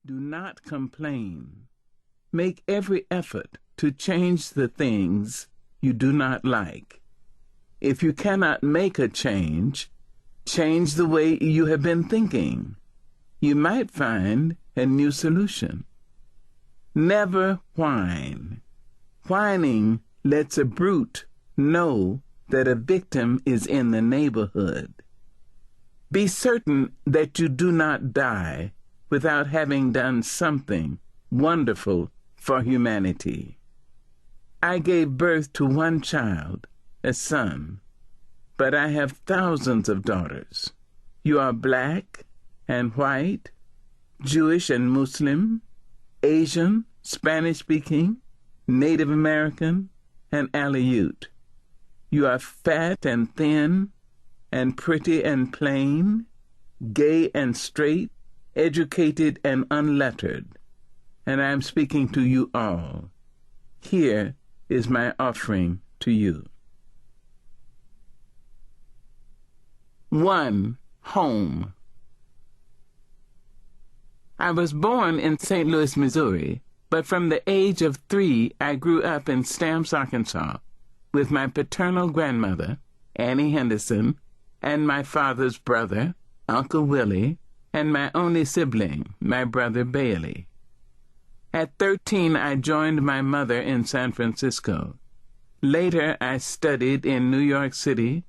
Do not complain. Make every effort to change the things you do not like. If you cannot make a change, change the way you have been thinking. You might find a new solution. Never whine. Whining lets a brute know that a victim is in the neighborhood. Be certain that you do not die without having done something wonderful for humanity. I gave birth to one child, a son, but I have thousands of daughters. You are black and white, Jewish and Muslim, Asian, Spanish-speaking, Native American, and Aleut. You are fat and thin, and pretty and plain, gay and straight, educated and unlettered, and I am speaking to you all. Here is my offering to you. 1. Home. I was born in St. Louis, Missouri, but from the age of 3 I grew up in Stamps, Arkansas, with my paternal grandmother, Annie Henderson, and my father's brother, Uncle Willie, and my only sibling, my brother Bailey. At 13, I joined my mother in San Francisco. Later, I studied in New York City.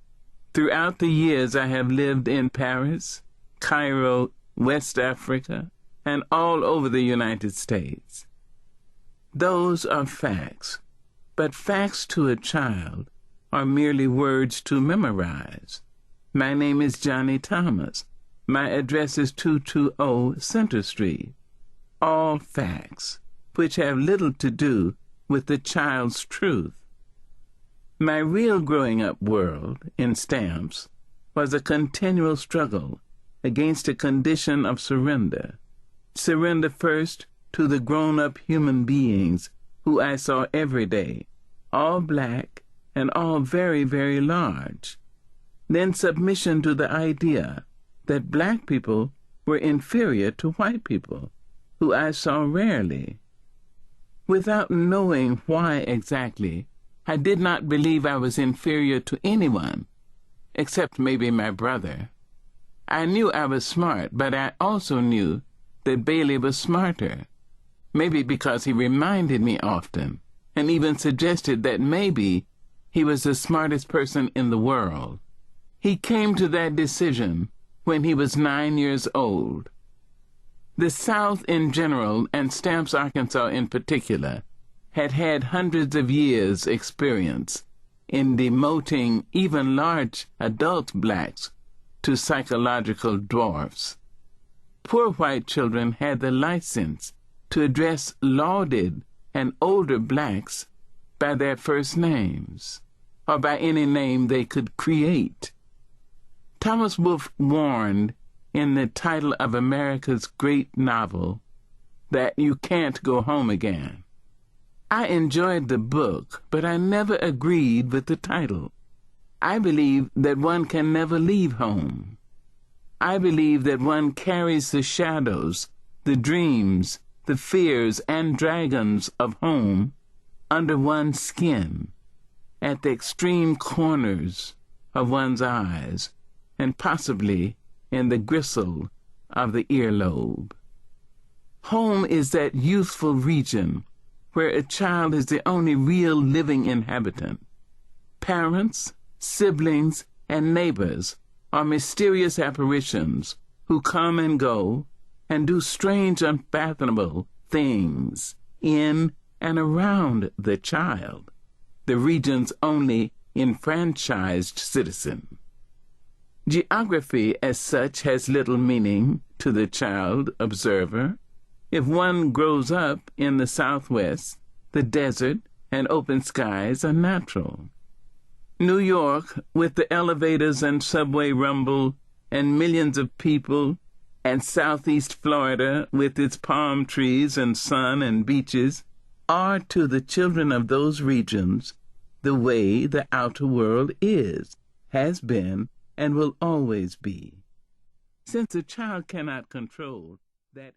Throughout the years, I have lived in Paris, Cairo, West Africa, and all over the United States. Those are facts, but facts to a child are merely words to memorize. My name is Johnny Thomas. My address is 220 Center Street. All facts, which have little to do with the child's truth. My real growing-up world, in Stamps, was a continual struggle against a condition of surrender. Surrender first to the grown-up human beings who I saw every day, all black and all very, very large. Then submission to the idea that black people were inferior to white people, who I saw rarely. Without knowing why exactly, I did not believe I was inferior to anyone, except maybe my brother. I knew I was smart, but I also knew that Bailey was smarter, maybe because he reminded me often, and even suggested that maybe he was the smartest person in the world. He came to that decision when he was 9 years old. The South in general, and Stamps, Arkansas in particular, had had hundreds of years' experience in demoting even large adult blacks to psychological dwarfs. Poor white children had the license to address lauded and older blacks by their first names, or by any name they could create. Thomas Wolfe warned in the title of America's great novel that you can't go home again. I enjoyed the book, but I never agreed with the title. I believe that one can never leave home. I believe that one carries the shadows, the dreams, the fears, and dragons of home under one's skin, at the extreme corners of one's eyes, and possibly in the gristle of the earlobe. Home is that youthful region where a child is the only real living inhabitant. Parents, siblings, and neighbors are mysterious apparitions who come and go and do strange, unfathomable things in and around the child, the region's only enfranchised citizen. Geography as such has little meaning to the child observer. If one grows up in the Southwest, the desert and open skies are natural. New York, with the elevators and subway rumble and millions of people, and Southeast Florida, with its palm trees and sun and beaches, are to the children of those regions the way the outer world is, has been, and will always be. Since a child cannot control that